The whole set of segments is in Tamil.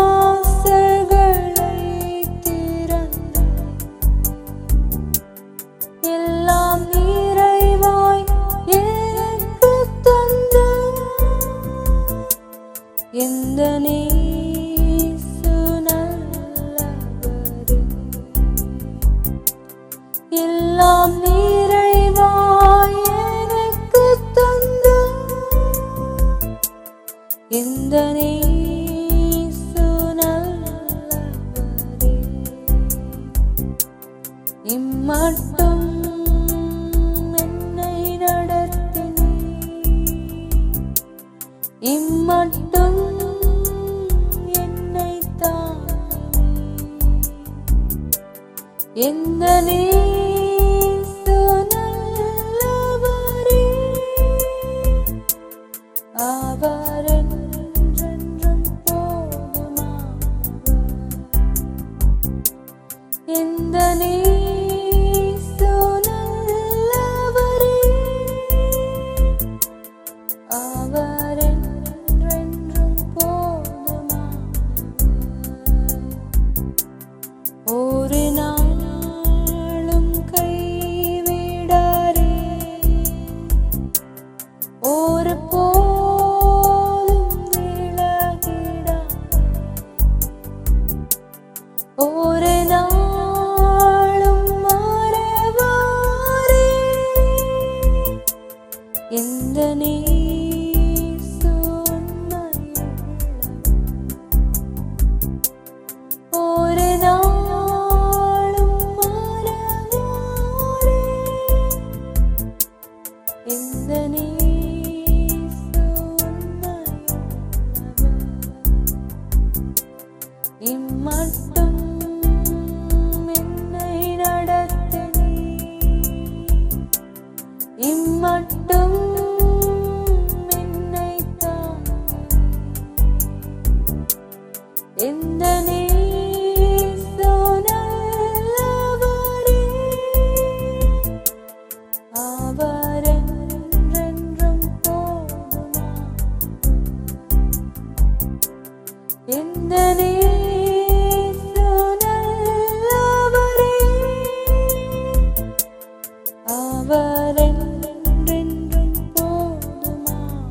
விண்வாசல்களை திறந்து எல்லாம் நிறைவாய் எனக்கு தந்து எந்த நேசு நல்லவரே எல்லாம் நிறைவாய் எனக்கு தந்து எந்த நேசு நல்லவரே இம்மட்டும் என்னை நடத்தினீர் இம்மட்டும் என்னை தாங்கினீர் எந்த நேசு நல்லவரே அவர் என்றென்றும் போதுமானவர் எந்த நேசு நல்லவரே அவர் என்றென்றும் போதுமானவர் ஒரு நாளும் கைவிடாரே ஒரு போதும் விலகிடார் ஒரு நாளும் மறவாரே எந்த நேசு உண்மையுள்ளவர் ஒரு நாளும் மறவாரே எந்த நேசு உண்மையுள்ளவர் இம்மட்டும் என்னை நடத்தினீர் இம்மட்டும் என்னை தாங்கினீர் எந்த நேசு நல்லவரே அவர் என்றென்றும் போதுமானவர் எந்த நேசு நல்லவரே அவர் என்றென்றும் போதுமானவர்.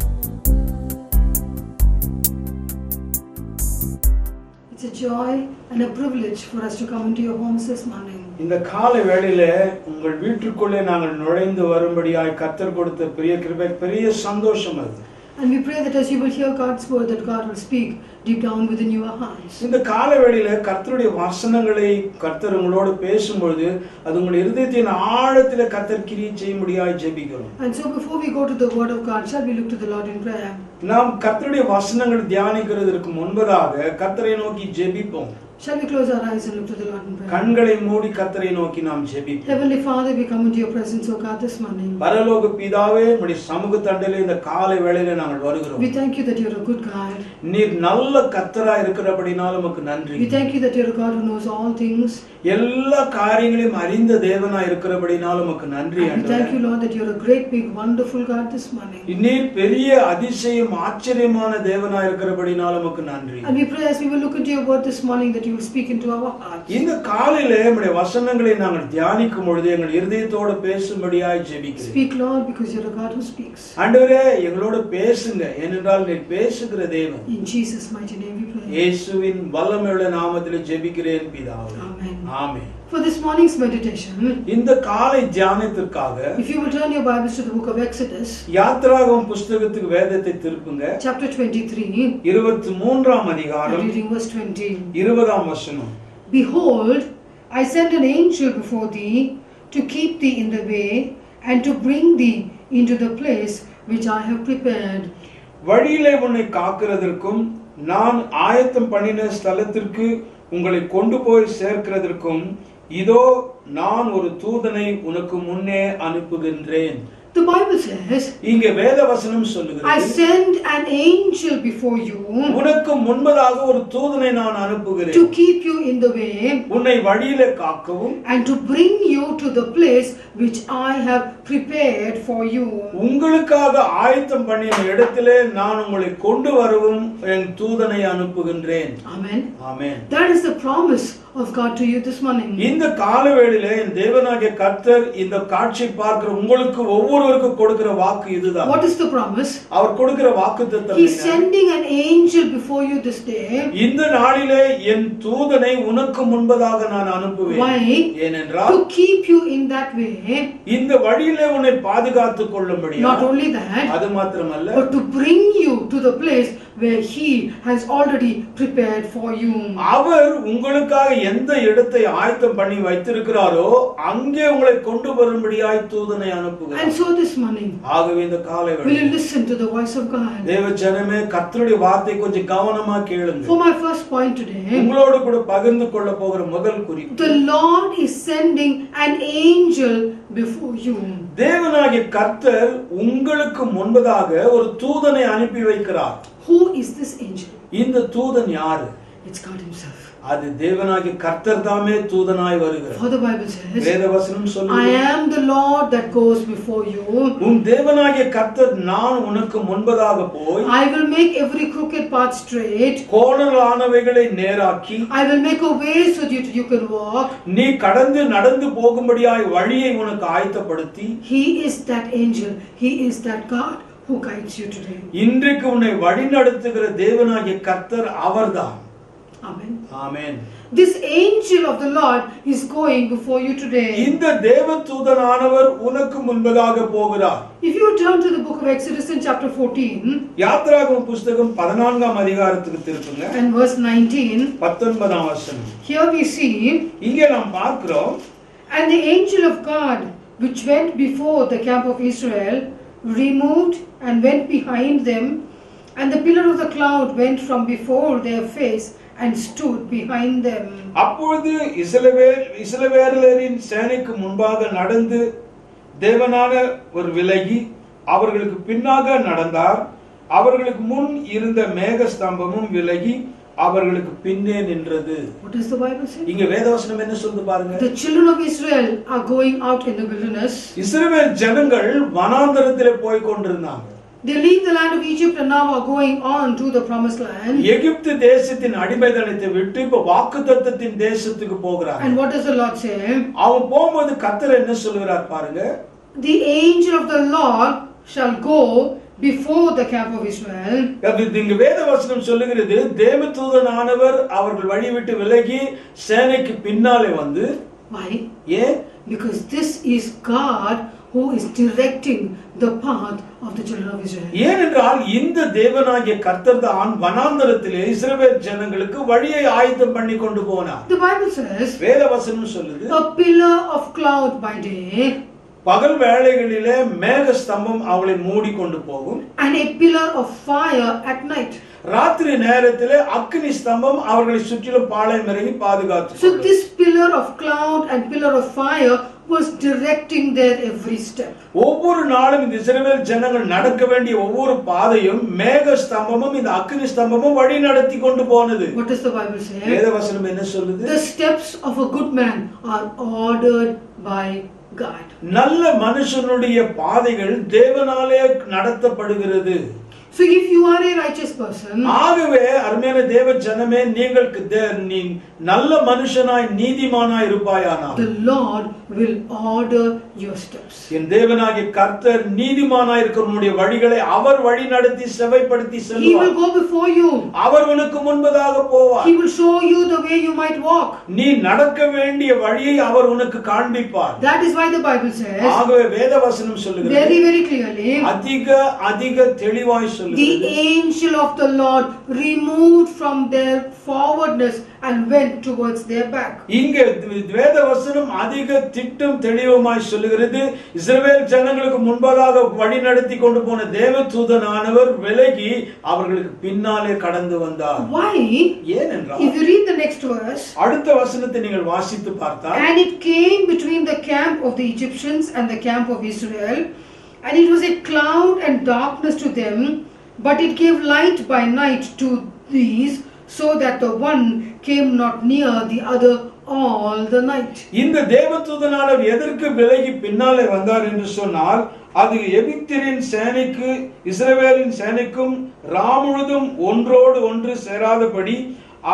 It's a joy and a privilege for us to come into your homes this morning. இந்த காலை வேளையில உங்கள் வீட்டுக்குள்ளே நாங்கள் நுழைந்து வரும்படியாய் கர்த்தர் கொடுத்த பெரிய கிருபை, பெரிய சந்தோஷம் அது. And we pray that as you will hear God's word, that God will speak deep down within your hearts. இந்த காலை வேளையில கர்த்தருடைய வசனங்களை கர்த்தர் உங்களோடு பேசும்பொழுது அது உங்கள் இருதயத்தின் ஆழத்திலே கர்த்தர் கிரியை செய்யும்படியாய் ஜெபிக்கிறோம். And so before we go to the word of God, shall we look to the Lord in prayer? நாம் கர்த்தருடைய வசனங்களை தியானிக்கிறதற்கு முன்பதாக கர்த்தரை நோக்கி ஜெபிப்போம். Shall we close our eyes and look to the Lord in prayer? கண்களை மூடி கர்த்தரை நோக்கி நாம் ஜெபிப்போம். Heavenly Father, we come into your presence, O God, this morning. பரலோக பிதாவே, உம்முடைய சமூகத்தண்டையிலே இந்த காலை வேளையிலே நாங்கள் வருகிறோம். We thank you that you are a good God. நீர் நல்ல கர்த்தராய் இருக்கிறபடினால உமக்கு நன்றி. We thank you that you are a God who knows all things. எல்லா காரியங்களையும் அறிந்த தேவனாய் இருக்கிறபடினால உமக்கு நன்றி. And we thank you, Lord, that you are a great, big, wonderful God this morning. நீர் பெரிய அதிசயம் ஆச்சரியமான தேவனாய் இருக்கிறபடினால உமக்கு நன்றி. And we pray as we will look into your word this morning that you will speak into our hearts. இந்த காலையிலே உம்முடைய வசனங்களை நாங்கள் தியானிக்கும் பொழுது எங்கள் இருதயத்தோடு பேசும்படியாய் ஜெபிக்கிறேன். Speak, Lord, because you are a God who speaks. ஆண்டவரே, எங்களோடு பேசுங்க, ஏனென்றால் நீர் பேசுகிற தேவன். In Jesus' mighty name we pray. இயேசுவின் வல்லமையுள்ள நாமத்திலே ஜெபிக்கிறேன் பிதாவே. Amen. Amen. For this morning's meditation, இந்த காலை தியானத்திற்காக if you will turn your Bibles to the book of Exodus, யாத்திராகமம் புத்தகத்துக்கு வேதத்தை திருப்புங்க. chapter 23, 23ஆம் அதிகாரம், reading verse 20. 20ஆம் வசனம். Behold, I send an angel before thee to keep thee in the way and to bring thee into the place which I have prepared. வழியிலே உன்னை காக்கிறதற்கும் நான் ஆயத்தம் பண்ணின ஸ்தலத்திற்கு உங்களை கொண்டு போய் சேர்க்கிறதற்கும் இதோ நான் ஒரு தூதனை உனக்கு முன்னே அனுப்புகின்றேன். The Bible says, இங்கே வேத வசனம் I சொல்லுகிறது, send an angel before you உனக்கு முன்பதாக ஒரு தூதனை நான் அனுப்புகிறேன், to keep you in the way உன்னை வழியிலே காக்கவும், and to bring you to the place which I have prepared for you. உங்களுக்காக ஆயத்தம் பண்ணின இடத்திலே நான் உங்களை கொண்டு வரவும் என் தூதனை அனுப்புகின்றேன். Amen. Amen. That is the promise of God to you this morning. இந்த காலவேளையிலே என் தேவனாகிய கர்த்தர் இந்த காட்சி பார்க்கிற உங்களுக்கு ஒவ்வொருவருக்கும் கொடுக்கிற வாக்கு இதுதான். What is the promise? அவர் கொடுக்கிற வாக்குத்தத்தம் He is sending an angel before you this day. இந்த நாளிலே என் தூதனை உனக்கு முன்பதாக நான் அனுப்புவேன். Why? ஏனென்றால் To keep you in that way. இந்த வழியிலே உன்னை பாதுகாத்துக் கொள்ளும்படியாக. Not only that, அது மாத்திரமல்ல, but to bring you to the place where He has already prepared for you. அவர் உங்களுக்காக எந்த இடத்தை ஆயத்தம் பண்ணி வைத்திருக்கிறாரோ அங்கே உங்களை கொண்டு வரும்படியாய் தூதனை அனுப்புகிறார். And so this morning, ஆகவே இந்த will காலைவேளை you listen to the voice of God? தேவ ஜனமே, கர்த்தருடைய வார்த்தை கொஞ்சம் கவனமா கேளுங்க. For my first point today, உங்களோடு கூட பகிர்ந்து கொள்ள போகிற முதல் குறிப்பு, the Lord is sending an angel before you. தேவனாகிய கர்த்தர் உங்களுக்கு முன்பதாக ஒரு தூதனை அனுப்பி வைக்கிறார். Who is this angel? இந்த தூதன் யாரு? It's God Himself. அது தேவனாகிய கர்த்தர் தாமே தூதனாய் வருகிறார். For the Bible says, வேதவசனம் I சொல்லுகிறது, am the Lord that goes before you. உன் தேவனாகிய கர்த்தர் நான் உனக்கு முன்பதாக போய் I will make every crooked path straight. கோணலானவைகளை நேராக்கி I will make a way so that you can walk. நீ கடந்து நடந்து போகும்படியாய் வழியை உனக்கு ஆயத்தப்படுத்தி He is that angel. He is that God who guides you today. இன்றைக்கு உன்னை வழிநடத்துகிற தேவனாகிய கர்த்தர் அவர்தான். Amen. Amen. This angel of the Lord is going before you today. இந்த தேவதூதனானவர் உனக்கு முன்பதாக போகிறார். If you turn to the book of Exodus in chapter 14 யாத்திராகம புத்தகம் 14ஆம் அதிகாரத்துக்கு திருப்புங்க. and verse 19, 19ஆம் வசனம். here we see, இங்கே நாம் பார்க்கிறோம், and the angel of God which went before the camp of Israel removed and went behind them, and the pillar of the cloud went from before their face and stood behind them. அப்பொழுது இஸ்ரவேலரின் சேனைக்கு முன்பாக நடந்து தேவனான ஒரு விலகி அவர்களுக்கு பின்னாக நடந்தார். அவர்களுக்கு முன் இருந்த மேக ஸ்தம்பமும் விலகி அவர்களுக்கு பின்னே நின்றது. What does the Bible say? இங்க வேதவசனம் என்ன சொல்லுது பாருங்க. The children of Israel are going out in the wilderness. இஸ்ரவேல் ஜனங்கள் வனாந்தரத்திலே போய் கொண்டிருந்தாங்க. They leave the land of Egypt and now are going on to the promised land. எகிப்து தேசத்தின் அடிமைத்தனத்தை விட்டு இப்ப வாக்குத்தத்தத்தின் தேசத்துக்கு போகிறாங்க. And what does the Lord say? அவன் போகும்போது கர்த்தர் என்ன சொல்லுகிறார் பாருங்க. The angel of the Lord shall go before the camp of Israel. இங்க வேதவசனம் சொல்லுகிறது, தேவதூதனானவர் அவர்கள் வழி விட்டு விலகி சேனைக்கு பின்னாலே வந்து. Why? ஏன்? Because this is God who is directing the path of the children of Israel. ஏனென்றால் இந்த தேவனாகிய கர்த்தர் தான் வனாந்தரத்திலே இஸ்ரவேல் ஜனங்களுக்கு வழியை ஆயத்தம் பண்ணி கொண்டு போனார். The Bible says, வேதவசனம் சொல்லுது, a pillar of cloud by day பகல் வேளைகளிலே மேக ஸ்தம்பம் அவளை மூடி கொண்டு போகும், and a pillar of fire at night. ராத்திரி நேரத்திலே அக்கினி ஸ்தம்பம் அவர்களை சுற்றிலும் பாளையம் இறங்கி பாதுகாத்து. So this pillar of cloud and pillar of fire was directing their every step. ஒவ்வொரு நாளும் இந்த இஸ்ரவேல் ஜனங்கள் நடக்க வேண்டிய ஒவ்வொரு பாதையும் மேக ஸ்தம்பமும் இந்த அக்கினி ஸ்தம்பமும் வழி நடத்தி கொண்டு போனது. What does the Bible say? வேதவசனம் என்ன சொல்லுது? The steps of a good man are ordered by God. நல்ல மனுஷனுடைய பாதைகள் தேவனாலே நடத்தப்படுகிறது. So if you are a righteous person, ஆகவே அருமையான தேவ ஜனமே, நீங்கள் நீ நல்ல மனுஷனாய் நீதிமானாய் இருப்பாயானால் the Lord will order your steps. என் தேவனாகிய கர்த்தர் நீதிமானாய் இருக்கிறவனுடைய வழிகளை அவர் வழி நடத்தி செவைப்படுத்தி He will செல்வார். go before you. அவர் உனக்கு முன்பதாக போவார். He will show you the way you might walk. நீ நடக்க வேண்டிய வழியை அவர் உனக்கு காண்பிப்பார். That is why the Bible says ஆகவே வேதவசனம் சொல்லுகிறது, very very clearly, அதிக தெளிவாய் சொல்லுகிறது, the angel of the Lord removed from their forwardness and went towards their back. இங்கே வேதவசனம் அதிக திட்டம் தெளிவுமாய் சொல்லுகிறது, இஸ்ரவேல் ஜனங்களுக்கு முன்பதாக வழி நடத்தி கொண்டு போன தேவதூதனானவர் விலகி அவர்களுக்கு பின்னாலே கடந்து வந்தார். Why? ஏனென்றால் If you read the next verse, அடுத்த வசனத்தை நீங்கள் வாசித்து பார்த்தால், and it came between the camp of the Egyptians and the camp of Israel, And it was a cloud and darkness to them, but it gave light by night to these, so that the one came not near the other all the night. இந்த தேவதூதனானவர் எதற்கு விலகி பின்னாலே வந்தார் என்று சொன்னால், அது எகிப்தியரின் சேனைக்கு இஸ்ரவேலின் சேனைக்கும் ராமுழுதும் ஒன்றோடு ஒன்று சேராதபடி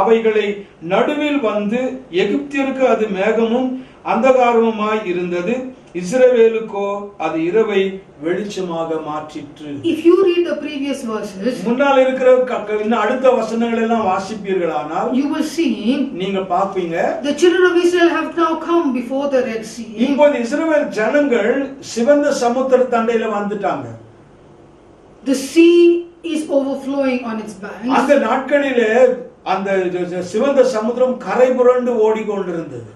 அவைகளை நடுவில் வந்து, எகிப்தியருக்கு அது மேகமும் அந்தகாரமுமாய் இருந்தது, இஸ்ரவேலுக்கோ அது இரவை வெளிச்சமாக மாற்றிற்று. If you read the previous verses, முன்னால் இருக்கிற இன்னும் அடுத்த வசனங்கள் எல்லாம் வாசிப்பீர்களானால் you will see நீங்க பாப்பீங்க, the children of Israel have now come before the Red Sea. இப்போது இஸ்ரவேல் ஜனங்கள் சிவந்த சமுத்திர தண்டையில வந்துட்டாங்க. The sea is overflowing on its banks. அந்த நாட்களிலே அந்த சிவந்த சமுத்திரம் கரை புரண்டு ஓடிக்கொண்டிருந்தது.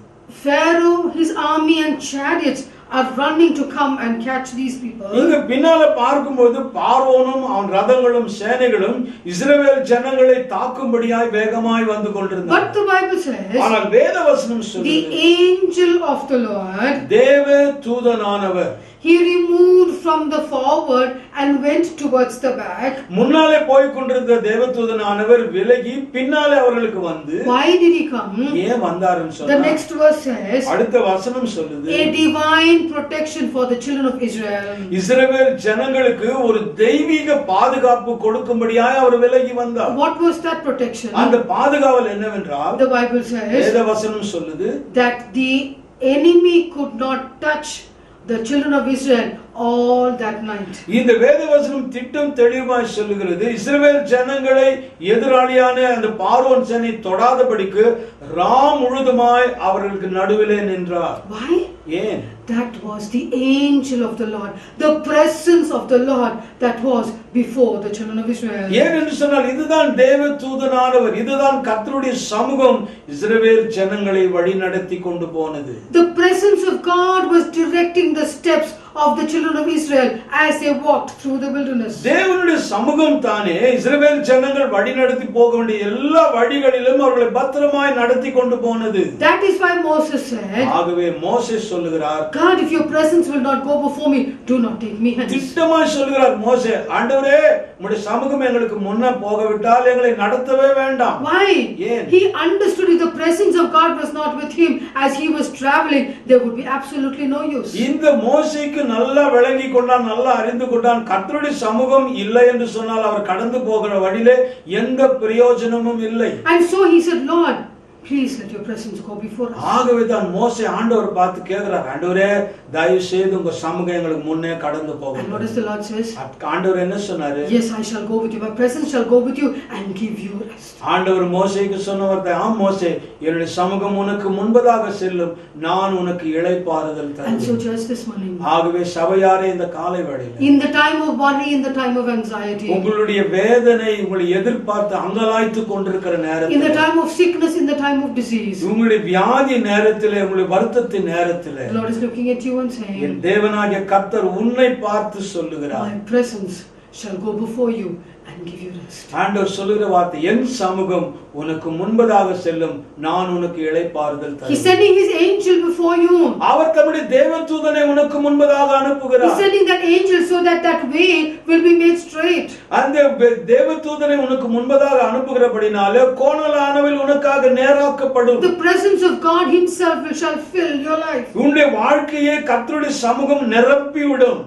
Pharaoh, his army and chariots are running to come and catch these people. இங்க பின்னால பார்க்கும்போது பார்வோனும் அவன் ரதங்களும் சேனைகளும் இஸ்ரவேல் ஜனங்களை தாக்கும்படியாய் வேகமாய் வந்து கொண்டிருந்தார். But the Bible says, ஆனால் வேதவசனம் சொல்லுது, the angel of the Lord, தேவ தூதனானவர், he removed from the forward and went towards the back. முன்னாலே போய் கொண்டிருந்த தேவதூதனானவர் விலகி பின்னாலே அவர்களுக்கு வந்து. Why did he come? ஏன் வந்தாருன்னு The சொன்னா, next verse says, அடுத்த வசனம் சொல்லுது, a divine protection for the children of Israel. இஸ்ரவேல் ஜனங்களுக்கு ஒரு தெய்வீக பாதுகாப்பு கொடுக்கும்படியாய் அவர் விலகி வந்தார். What was that protection? அந்த பாதுகாவல் என்னவென்றால், The Bible says வேதவசனம் சொல்லுது, that the enemy could not touch the children of Israel all that night. இந்த வேதவசனம் திட்டம் தெளிவாய் சொல்லுகிறது, இஸ்ரவேல் ஜனங்களை எதிராளியான அந்த பார்வோன் சேனை தொடாதபடிக்கு முழுதுமாய் அவர்களுக்கு நடுவிலே நின்றார். Why? ஏன்? That was the angel of the Lord, the presence of the Lord that was before the children of Israel. ஏன் என்று சொன்னால், இதுதான் தேவ தூதனானவர், இதுதான் கர்த்தருடைய சமூகம் இஸ்ரவேல் ஜனங்களை வழி நடத்தி கொண்டு போனது. The presence of God was directing the steps of the children of Israel as they walked through the wilderness. தேவனுடைய சமூகம் தானே இஸ்ரவேல் ஜனங்கள் வழி நடத்தி போக வேண்டிய எல்லா வழிகளிலும் அவர்களை பத்திரமாய் நடத்தி கொண்டு போனது. That is why Moses said, ஆகவே மோசே சொல்லுகிறார், God, if your presence will not go before me, do not take me hence. திட்டமாய் சொல்லுகிறார் மோசே, ஆண்டவரே உம்முடைய சமூகம் எங்களுக்கு முன்ன போக விட்டால் எங்களை நடத்தவே வேண்டாம். Why? ஏன்? He understood if the presence of God was not with him as he was traveling, there would be absolutely no use. இந்த மோசேக்கு நல்லா விளங்கி கொண்டான், நல்லா அறிந்து கொண்டான், கர்த்தருடைய சமூகம் இல்லை என்று சொன்னால் அவர் கடந்து போகிற வழியிலே எந்த பிரயோஜனமும் இல்லை. And so he said, Lord, please let your presence go before us. ஆகவே தான் மோசே ஆண்டவர் பார்த்து கேக்குறார், ஆண்டவரே தயவு செய்து உங்க சமூகம் எங்களுக்கு முன்னே கடந்து போகும். And what does the Lord says? ஆண்டவர் என்ன சொன்னாரு? Yes, I shall go with you. My presence shall go with you and give you rest. ஆண்டவர் மோசேக்கு சொன்ன வார்த்தை, ஆம் மோசே, என்னுடைய சமூகம் உனக்கு முன்பதாக செல்லும், நான் உனக்கு இளைப்பாறுதல் தருவேன். And so just this morning, ஆகவே சபையாரே இந்த காலை வேளையிலே, in the time of worry, in the time of anxiety, உங்களுடைய வேதனை உங்களை எதிர்பார்த்து அங்கலாய்த்து கொண்டிருக்கிற in the நேரத்தில், time of sickness, in the time of disease, உங்களுடைய வியாதி நேரத்திலே, உங்களுடைய வருத்தத்தின் நேரத்திலே, the Lord is looking at you and saying, என் தேவனாகிய கர்த்தர் உன்னை பார்த்து சொல்லுகிறார், my presence shall go before you and give you rest. ஆண்டவர் சொல்லுகிற வார்த்தை, என் சமூகம் உனக்கு முன்பதாக செல்லும், நான் உனக்கு இளைப்பாறுதல் He's தருவேன். sending his angel before you. அவர் தம்முடைய தேவதூதனை உனக்கு முன்பதாக He's அனுப்புகிறார். sending that angel so that that way will be made straight. அந்த தேவதூதனை உனக்கு முன்பதாக அனுப்புகிறபடினாலே கோணலானவில் உனக்காக நேராக்கப்படும். The presence of God himself shall fill your life. உன்னுடைய வாழ்க்கையை கர்த்தருடைய சமூகம் நிரப்பிவிடும்.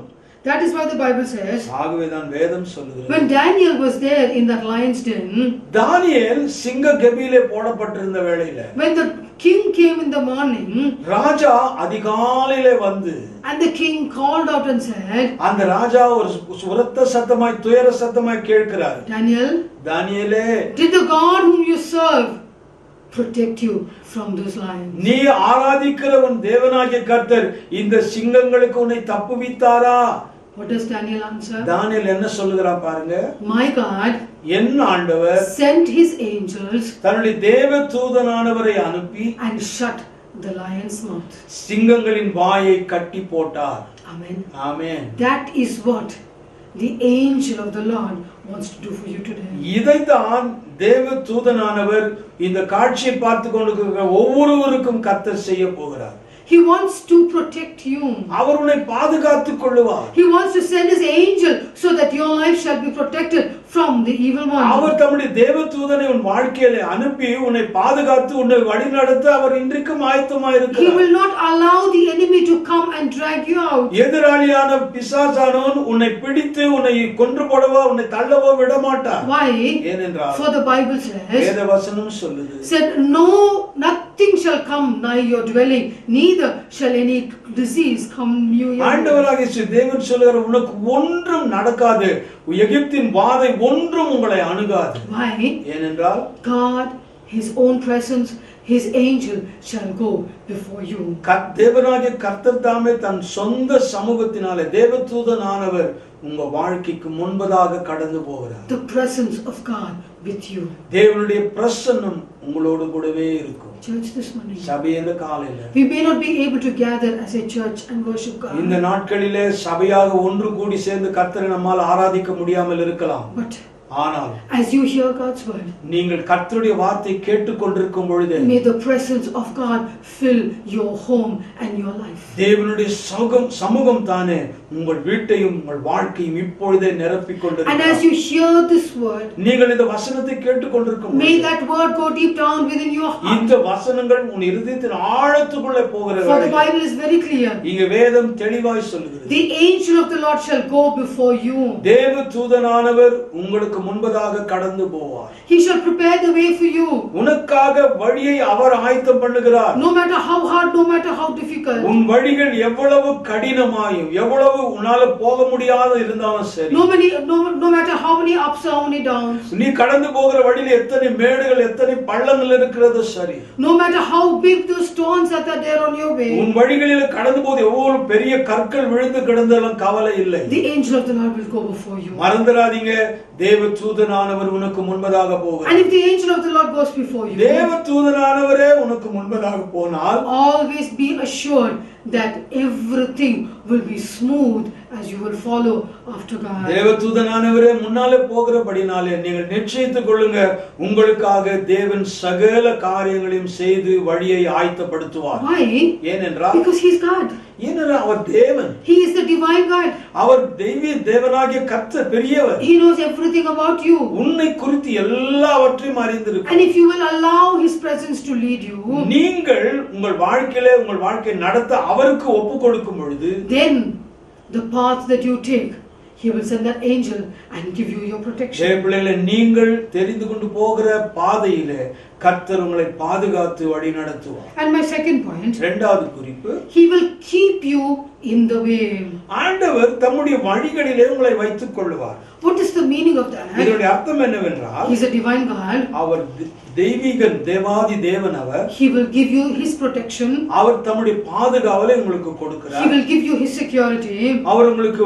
That is why the Bible says, ஆகவே தான் வேதம் சொல்லுகிறது, when Daniel was there in that lion's den, தானியேல் சிங்க கெபியிலே போடப்பட்டிருந்த வேளையில, when the king came in the morning, ராஜா அதிகாலையிலே வந்து, and the king called out and said, அந்த ராஜா ஒரு உரத்த சத்தமாய் துயர சத்தமாய் கேட்கிறார், Daniel, தானியேலே, did the God whom you serve protect you from those lions? நீ ஆராதிக்கிற உன் தேவனாகிய கர்த்தர் இந்த சிங்கங்களுக்கு உன்னை தப்புவித்தாரா? What does Daniel answer? தானியேல் என்ன சொல்லுகிறான் பாருங்க, My God என் ஆண்டவர் sent his angels தன்னுடைய தேவ தூதனானவரை அனுப்பி and shut the lion's mouth. சிங்கங்களின் வாயை கட்டி போட்டார். Amen. Amen. That is what the angel of the Lord wants to do for you today. இதைத்தான் தேவ தூதனானவர் இந்த காட்சியை பார்த்து கொண்டிருக்கிற ஒவ்வொருவருக்கும் கர்த்தர் செய்ய போகிறார். He wants to protect you. அவர் உன்னை பாதுகாத்துக் கொள்ளுவார். He wants to send his angel so that your life shall be protected from the evil one. அவர் தம்முடைய தேவதூதனை உன் வாழ்க்கையிலே அனுப்பி உன்னை பாதுகாத்து உன்னை வழிநடத்த அவர் இன்றைக்கும் ஆயத்தமாக He இருக்கிறார். will not allow the enemy to come and drag you out. எதிராளியான பிசாசானவன் உன்னை பிடித்து உன்னை கொன்று போடவோ உன்னை தள்ளவோ விட மாட்டார். Why? ஏனென்றால் For the Bible says, வேதவசனம் சொல்லுது, said, nothing shall come nigh your dwelling, neither shall any disease come near your dwelling. ஆண்டவராகிய இயேசு தேவன் சொல்கிறார், உனக்கு ஒன்றும் நடக்காது, எகிப்தின் வாதை ஒன்றும் உங்களை அணுகாது. Why? ஏனென்றால் God, his own presence, his angel shall go before you. தேவனாகிய கர்த்தர் தாமே தன் சொந்த சமூகத்தினாலே தேவதூதனானவர் உங்க வாழ்க்கைக்கு முன்பதாக கடந்து போகிறார். The presence of God with you. தேவனுடைய பிரசன்னம் உங்களோடு கூடவே இருக்கும். Church, this morning, சபையில காலையில we may not be able to gather as a church and worship God, இந்த நாட்களிலே சபையாக ஒன்று கூடி சேர்ந்து கர்த்தரை நம்மால் ஆராதிக்க முடியாமல் இருக்கலாம். but ஆனால் as you hear God's word, நீங்கள் கர்த்தருடைய வார்த்தை கேட்டுக்கொண்டிருக்கும் பொழுது may the presence of God fill your home and your life. தேவனுடைய சமூகம் தானே உங்கள் வீட்டையும் உங்கள் வாழ்க்கையும் இப்பொழுதே நிரப்பிக் And கொண்டிருக்கிறது. as you hear this word, நீங்கள் இந்த வசனத்தை கேட்டுக்கொண்டிருக்கும் may பொழுது that word go deep down within your heart. இந்த வசனங்கள் உன் இருதயத்தின் ஆழத்துக்குள்ளே போகிற For the வேளையில் Bible is very clear. இங்க வேதம் தெளிவாய் சொல்லுகிறது, The angel of the Lord shall go before you. தேவ தூதனானவர் உங்களுக்கு முன்பதாக கடந்து போவார். He shall prepare the way for you. உனக்காக வழியை அவர் ஆயத்தம் பண்ணுகிறார். No matter how hard, no matter how difficult. உன் வழிகள் எவ்வளவு கடினமாயும் எவ்வளவு உன்னால போக முடியாத இருந்தாலும் சரி, No matter how many ups or how many downs. நீ கடந்து போகிற வழியில எத்தனை மேடுகள் எத்தனை பள்ளங்கள் இருக்கிறது சரி, No matter how big those stones that are there on your way. உன் வழிகளில் கடந்து போது எவ்வளவு பெரிய கற்கள் விழுந்து கிடந்தாலும் கவலை இல்லை. The angel of the Lord will go before you. மறந்துடாதீங்க, தேவ தூதனானவர் உனக்கு முன்பதாக போகிறார். And if the angel of the Lord goes before you, தேவ தூதனானவரே உனக்கு முன்பதாக போனால் always be assured that everything will be smooth as you will follow after God. தேவ தூதனானவரே முன்னாலே போகிறபடினாலே நீங்கள் நிச்சயித்துக் கொள்ளுங்க, உங்களுக்காக தேவன் சகல காரியங்களையும் செய்து வழியை ஆயத்தப்படுத்துவார். Why? ஏனென்றால் Because He is God. ஏனென்றால் அவர் தேவன், He is the divine God. அவர் தேவனாகிய கர்த்தர் பெரியவர். He knows everything about you. உன்னை குறித்து எல்லாவற்றையும் அறிந்திருக்கிறார். And if you will allow His presence to lead you, நீங்கள் உங்கள் வாழ்க்கையிலே உங்கள் வாழ்க்கை நடத்த அவருக்கு ஒப்பு கொடுக்கும் பொழுது, then the path that you take, He will send that angel and give you your protection. பிள்ளைகளே, நீங்கள் தெரிந்து கொண்டு போகிற பாதையிலே கர்த்தர் உங்களை பாதுகாத்து வழி நடத்துவார். And my second point, இரண்டாவது குறிப்பு, He will keep you in the way. ஆண்டவர் தம்முடைய வழிகளிலே உங்களை வைத்துக் கொள்வார். What is the meaning of that? இதனுடைய அர்த்தம் என்னவென்றால், He is a divine God. அவர் தெய்வீகன், தேவாதி தேவன். அவர் He will give you His protection. அவர் தம்முடைய பாதுகாவலை உங்களுக்கு கொடுக்கிறார். He will give you His security. அவர் உங்களுக்கு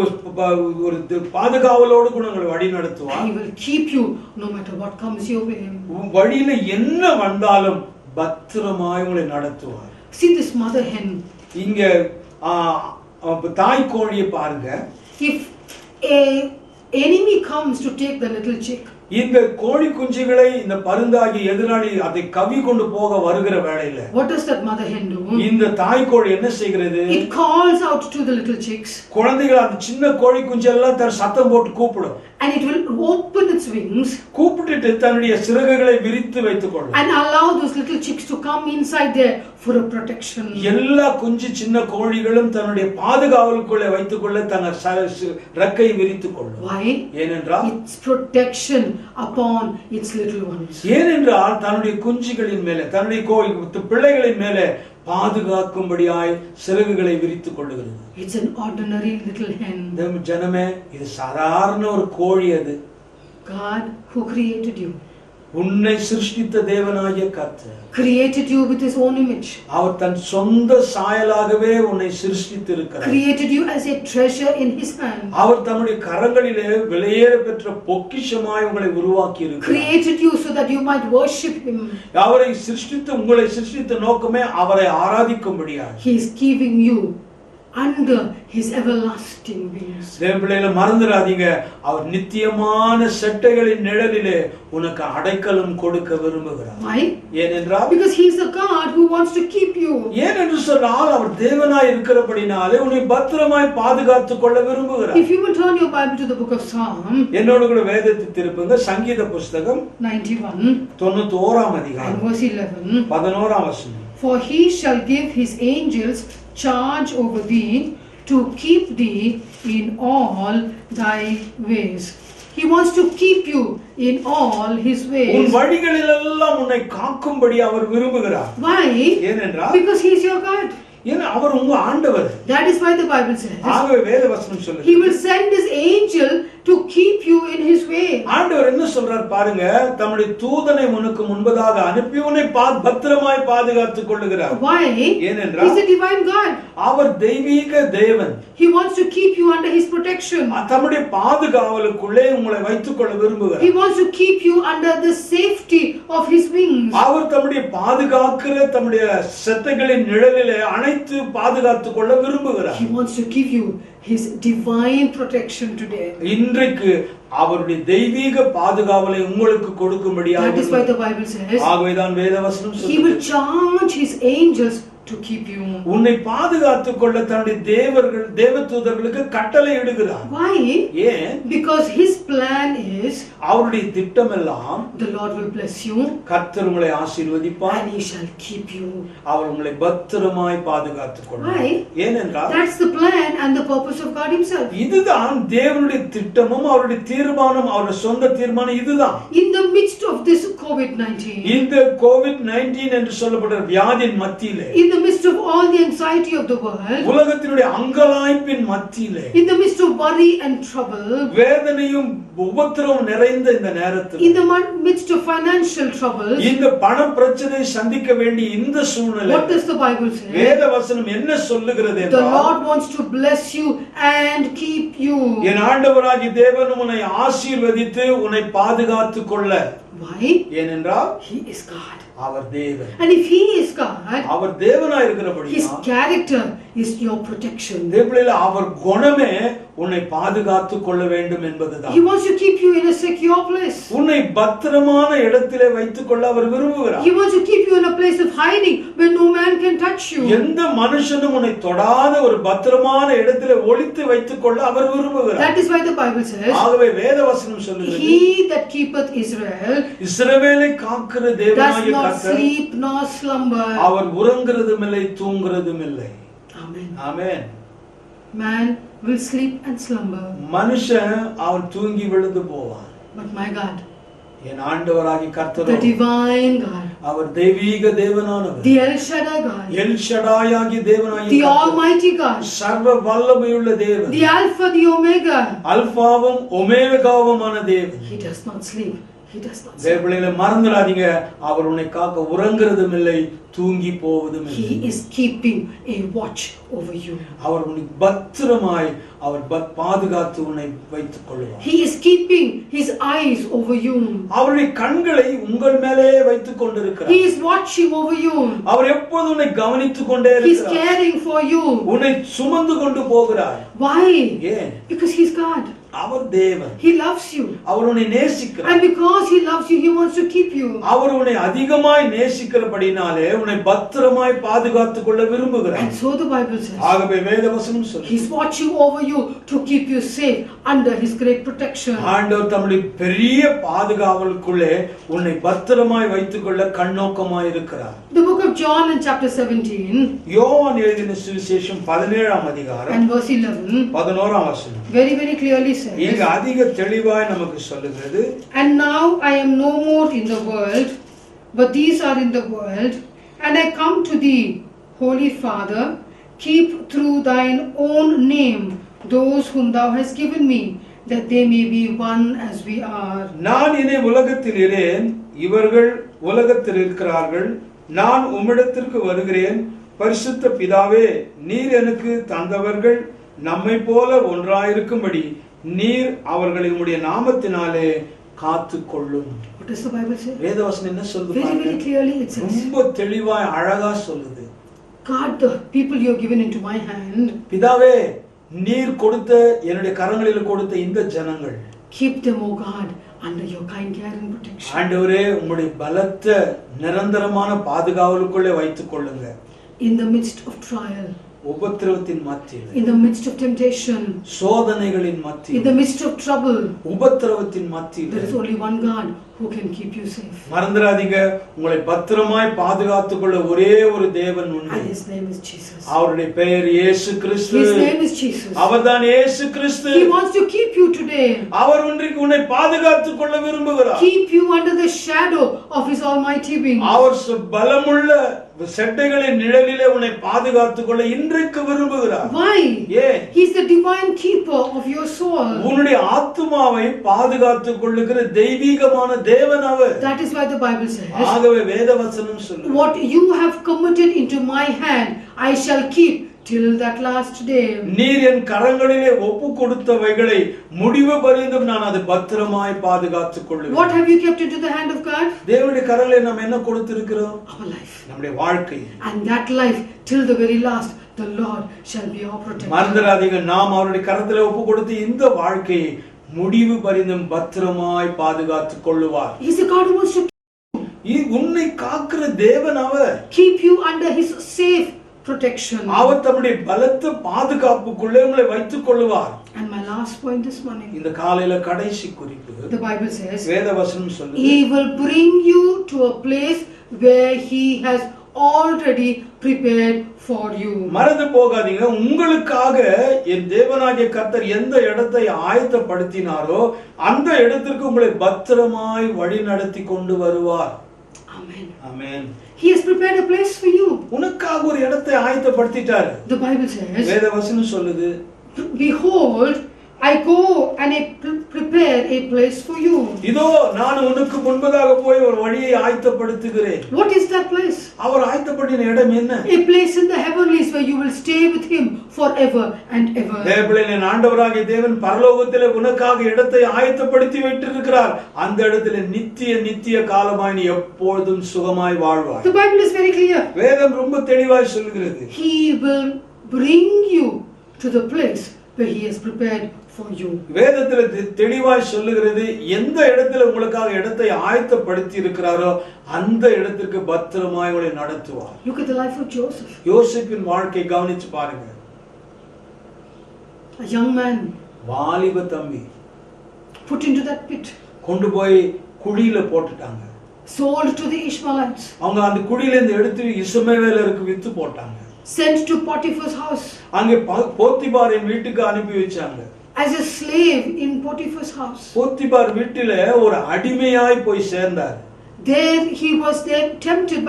ஒரு பாதுகாவலோடு கூட உங்களை வழி நடத்துவார். He will keep you no matter what comes your way. வழியில என்ன வந்தாலும் பத்திரமாய் உங்களை நடத்துவார். See this mother hen. இங்க தாய் கோழியை பாருங்க. If a enemy comes to take the little chick, இந்த கோழி குஞ்சுகளை இந்த பருந்தாகி எதிராளி அதை கவி கொண்டு போக வருகிற வேளையில what does that mother hen do? இந்த தாய் கோழி என்ன செய்கிறது? It calls out to the little chicks. குழந்தைகள் அந்த சின்ன கோழி குஞ்சு எல்லாம் தன் சத்தம் போட்டு கூப்பிடும். And it will open its wings. கூப்பிட்டுட்டு தன்னுடைய சிறகுகளை விரித்து வைத்துக் கொள்ளும். And allow those little chicks to come inside there for a protection. எல்லா குஞ்சு சின்ன கோழிகளும் தன்னுடைய பாதுகாவலுக்குள்ளே வைத்துக் கொள்ள தன் ரெக்கை விரித்துக் கொள்ளும். Why? ஏனென்றால் It's protection upon its little ones. ஏனென்றால் தன்னுடைய குஞ்சுகளின் மேலே தன்னுடைய பிள்ளைகளின் மேலே பாதுகாக்கும்படியாய் சிறகுகளை விரித்துக் கொள்ளுகிறது. It's an ordinary little hen. ஜனமே, இது சாதாரண ஒரு கோழி. அது God who created you, உன்னை சிருஷ்டித்த தேவனாகிய கர்த்தர் created you with His own image. அவர் தன் சொந்த சாயலாகவே உன்னை சிருஷ்டித்திருக்கிறார். Created you as a treasure in His hand. அவர் தம்முடைய கரங்களிலே விலையேற பெற்ற பொக்கிஷமாய் உங்களை உருவாக்கி இருக்கிறார். Created you so that you might worship Him. அவரை சிருஷ்டித்து உங்களை சிருஷ்டித்த நோக்கமே அவரை ஆராதிக்கும்படியாக. He is giving you under his everlasting wings. தேவப்பிள்ளைகளை மறந்துடாதீங்க, அவர் நித்தியமான செட்டைகளின் நிழலிலே உனக்கு அடைக்கலம் கொடுக்க விரும்புகிறார். Why? ஏனென்றால் Because he is a God who wants to keep you. ஏனென்று சொன்னால் அவர் தேவனாய் இருக்கிறபடினாலே உன்னை பத்திரமாய் பாதுகாத்துக் கொள்ள விரும்புகிறார். If you will turn your Bible to the book of Psalm, என்னோடு கூட வேதத்தை திருப்புங்க. சங்கீத புஸ்தகம் 91 91ஆம் and அதிகாரம் verse 11. 11ஆம் வசனம். For he shall give his angels charge over thee to keep thee in all thy ways. He wants to keep you in all his உன் ways. வழிகளிலெல்லாம் உன்னை காக்கும்படி அவர் விரும்புகிறார். Why? ஏனென்றால் Because he is your God. ஏன் அவர் உங்க ஆண்டவர். That is why the Bible says ஆகவே வேத வசனம் சொல்லுது, he will send his angel to keep you in his way. ஆண்டவர் என்ன சொல்றார் பாருங்க, தம்முடைய தூதனை உனக்கு முன்பதாக அனுப்பி உன்னை பத்திரமாய் பாதுகாத்துக் கொள்ளுகிறார். Why? ஏனென்றால் He's a divine God. அவர் தெய்வீக தேவன். He wants to keep you under his protection. தம்முடைய பாதுகாவலுக்குள்ளே உங்களை வைத்துக் கொள்ள விரும்புகிறார். He wants to keep you under the safety of his wings. அவர் தம்முடைய பாதுகாக்கிற தம்முடைய செட்டைகளின் நிழலிலே அனைத்து பாதுகாத்துக் கொள்ள விரும்புகிறார். He wants to give you his divine protection today. இன்றைக்கு அவருடைய தெய்வீக பாதுகாவலை உங்களுக்கு கொடுக்கும்படியாக. That is why the Bible says ஆகவேதான் வேத வசனம் he சொல்லுது, will charge his angels to keep you. உன்னை பாதுகாத்துக் கொள்ள தன்னுடைய தேவதூதர்களுக்கு கட்டளை இடுகிறார். Why? ஏன்? Because his plan is அவருடைய திட்டம் எல்லாம் the Lord will bless you கர்த்தர் உங்களை ஆசீர்வதிப்பார், and he shall keep you. அவர் உங்களை பத்திரமாய் பாதுகாத்துக் கொள்வார். Why? ஏனென்றால் That's the plan and the purpose of God himself. இதுதான் தேவனுடைய திட்டமும் அவருடைய தீர்மானம், அவருடைய சொந்த தீர்மானம் இதுதான். In the midst of this COVID-19, இந்த கோவிட்-19 என்று சொல்லப்படுற வியாதியின் மத்தியிலே, in the midst of all the anxiety of the world, உலகத்தினுடைய அங்கலாய்ப்பின் மத்தியிலே, in the midst of worry and trouble, வேதனையும் உபத்திரவம் நிறைந்த இந்த நேரத்தில், in the midst of financial troubles, இந்த பண பிரச்சனை சந்திக்க வேண்டிய இந்த சூழ்நிலை, what does the Bible say? வேத வசனம் என்ன சொல்லுகிறது The என்றால், Lord wants to bless you and keep you. என் ஆண்டவராகிய தேவன் உன்னை ஆசீர்வதித்து உன்னை பாதுகாத்துக் கொள்ள. Why? ஏனென்றால் He is God. அவர் தேவன். And if he is God, அவர் தேவனாய் இருக்கிறபடியா his character is your protection. தேவனிலே அவர் குணமே உன்னை பாதுகாத்துக் கொள்ள வேண்டும் என்பதுதான். He wants to keep you in a secure place. உன்னை பத்திரமான இடத்திலே வைத்துக் கொள்ள அவர் விரும்புகிறார். He wants to keep you in a place of hiding where no man can touch you. எந்த மனுஷனும் உன்னை தொடாத ஒரு பத்திரமான இடத்திலே ஒளித்து வைத்துக் கொள்ள அவர் விரும்புகிறார். That is why the Bible says, ஆகவே வேதவசனம் சொல்லுகிறது, he that keepeth Israel இஸ்ரவேலை காக்கிற does தேவனாகிய not கர்த்தர் sleep nor slumber. அவர் உறங்குறதும் இல்லை தூங்குறதும் இல்லை. Amen. Amen. Man will sleep and slumber, மனுஷன் அவன் தூங்கி விழுந்து போவான். but my God, என் ஆண்டவராகிய கர்த்தர், the divine God, அவர் தெய்வீக தேவனானவர், the El Shaddai God, El ஷடாயாகிய தேவனாகிய the கர்த்தர், Almighty God, சர்வ வல்லமையுள்ள தேவன், the Alpha, the Omega. அல்பாவும் ஒமேகாவுமான தேவன். He does not sleep. He does not sleep. தேவனிலே மறந்துடாதீங்க, அவர் உன்னை காக்க உறங்குறதும் இல்லை தூங்கி போவதும் இல்லை. He is keeping a watch over you. அவர் உன்னை பத்திரமாய் அவர் பாதுகாத்து உன்னை வைத்துக் கொள்வார். He is keeping his eyes over you. அவருடைய கண்களை உங்கள் மேலே வைத்துக் கொண்டிருக்கிறார். He is watching over you. அவர் எப்போதும் உன்னை கவனித்துக் கொண்டே He is இருக்கிறார். caring for you. உன்னை சுமந்து கொண்டு போகிறார். Why? ஏன்? Because he is God. அவர் தேவன். He loves you. அவர் உன்னை நேசிக்கிறார். And because he loves you, he wants to keep you. அவர் உன்னை அதிகமாய் நேசிக்கிறபடினாலே உன்னை பத்திரமாய் பாதுகாத்துக் கொள்ள விரும்புகிறார். And so the Bible says, ஆகவே வேதவசனம் சொல்லுது, he's watching over you to keep you safe under his great protection. ஆண்டவர் தம்முடைய பெரிய பாதுகாவலுக்குள்ளே உன்னை பத்திரமாய் வைத்துக் கொள்ள கண்ணோக்கமாய் இருக்கிறார். The book of John in chapter 17 யோவான் எழுதின சுவிசேஷம் 17ஆம் அதிகாரம் and verse 11 11ஆம் வசனம் very, very clearly says, இங்க அதிக தெளிவாய் நமக்கு சொல்லுகிறது, and now I am no more in the world, but these are in the world, and I come to thee, Holy Father, keep through thine own name those whom thou hast given me, that they may be one as we are. நான் இனி உலகத்தில் இரேன், இவர்கள் உலகத்தில் இருக்கிறார்கள், நான் உம்மிடத்திற்கு வருகிறேன். பரிசுத்த பிதாவே, நீர் எனக்கு தந்தவர்கள் நம்மை போல ஒன்றாயிருக்கும்படி நீர் அவர்களை உம்முடைய நாமத்தினாலே காத்துக்கொள்ளும். What does the Bible say? வேதவசனம் என்ன சொல்லுது? Very, very clearly it says, ரொம்ப தெளிவாய் அழகா சொல்லுது. God, the people you have given into my hand, பிதாவே நீர் கொடுத்த என்னுடைய கரங்களில் கொடுத்த இந்த ஜனங்கள் keep them, O God, under your kind care and protection. ஆண்டவரே உம்முடைய பலத்த நிரந்தரமான பாதுகாவலுக்குள்ளே வைத்துக் கொள்ளுங்க. In the midst of trial, உபத்திரவத்தின் மத்தியில், in the midst of temptation, சோதனைகளின் in மத்தியில், the midst of trouble, உபத்திரவத்தின் there மத்தியில் is only one God who can keep you safe. மறந்துடாதீங்க, உங்களை பத்திரமாய் பாதுகாத்துக் கொள்ள ஒரே ஒரு தேவன் உண்டு. And his name is Jesus. அவருடைய பெயர் இயேசு கிறிஸ்து. His name is Jesus. அவர்தான் இயேசு கிறிஸ்து. He wants to keep you today. அவர் இன்றைக்கு உன்னை பாதுகாத்துக் கொள்ள விரும்புகிறார். Keep you under the shadow of his almighty wings. அவர் பலமுள்ள செட்டைகளின் நிழலிலே உன்னை பாதுகாத்துக் கொள்ள இன்றைக்கு விரும்புகிறார். Why? ஏன்? He is the divine keeper of your soul. உன்னுடைய ஆத்துமாவை பாதுகாத்துக் கொள்ளுகிற தெய்வீகமான தேவன் அவர். That is why the Bible says, ஆகவே வேதவசனம் சொல்லுது, what you have committed into my hand, I shall keep till that last day. நீர் என் கரங்களிலே ஒப்பு கொடுத்தவைகளை முடிவு பரியந்தம் நான் அதை பத்திரமாய் பாதுகாத்துக் கொள்ளுவேன். What have you kept into the hand of God? தேவனுடைய கரங்களிலே நாம் என்ன கொடுத்திருக்கிறோம்? Our life. நம்முடைய வாழ்க்கை. And that life till the very last, the Lord shall be our protector. மறந்துடாதீங்க, நாம் அவருடைய கரத்திலே ஒப்பு கொடுத்து இந்த வாழ்க்கையை முடிவு பரியந்தம் பத்திரமாய் பாதுகாத்துக் கொள்ளுவார். He is a God who wants to உன்னை காக்கிற தேவன் அவர். keep you under his safe protection. அவர் தம்முடைய பலத்த பாதுகாப்புக்குள்ளே உங்களை வைத்துக் கொள்ளுவார். And my last point this morning, இந்த காலையில கடைசி குறிப்பு, the Bible says, வேதவசனம் சொல்லுது, he will bring you to a place where he has already prepared for you. மறந்து போகாதீங்க, உங்களுக்காக என் தேவனாகிய கர்த்தர் எந்த இடத்தை ஆயத்தப்படுத்தினாரோ அந்த இடத்திற்கு உங்களை பத்திரமாய் வழி நடத்தி கொண்டு வருவார். Amen. Amen. He has prepared a place for you. உனக்காக ஒரு இடத்தை ஆயத்தப்படுத்திட்டார். The Bible says, வேதவசனம் சொல்லுது, behold, I go and I prepare a place for you. இதோ நான் உனக்கு முன்பதாக போய் ஒரு வழியை ஆயத்தப்படுத்துகிறேன். What is that place? அவர் ஆயத்தப்படுத்தின இடம் என்ன? A place in the heavenlies where you will stay with him forever and ever. தேவனே, ஆண்டவராகிய தேவன் பரலோகத்திலே உனக்காக இடத்தை ஆயத்தப்படுத்தி வைத்திருக்கிறார். அந்த இடத்திலே நித்திய காலமாய் நீ எப்பொழுதும் சுகமாய் வாழ்வாய். The Bible is very clear. வேதம் ரொம்ப தெளிவாய் சொல்கிறது. He will bring you to the place where he has prepared for you. வேதத்திலே தெளிவாய் சொல்லுகிறது, எந்த இடத்துல உங்களுக்காக இடத்தை ஆயத்தப்படுத்தி இருக்கிறாரோ அந்த இடத்திற்கு பத்திரமாய் உங்களை நடத்துவார். Look at the life of Joseph. யோசேப்பின் வாழ்க்கை கவனிச்சு பாருங்க. A young man வாலிப தம்பி put into that pit, கொண்டு போய் குழியில போட்டுட்டாங்க. sold to the Ishmaelites, அவங்க அந்த குழியில இருந்து எடுத்து இஸ்மவேலருக்கு வித்து போட்டாங்க. sent to Potiphar's house அங்கே போத்திபாரின் வீட்டுக்கு அனுப்பி வச்சாங்க. as a slave in Potiphar's house. Potiphar வீட்டில ஒரு அடிமையாய் போய் சேர்ந்தார். There he was then tempted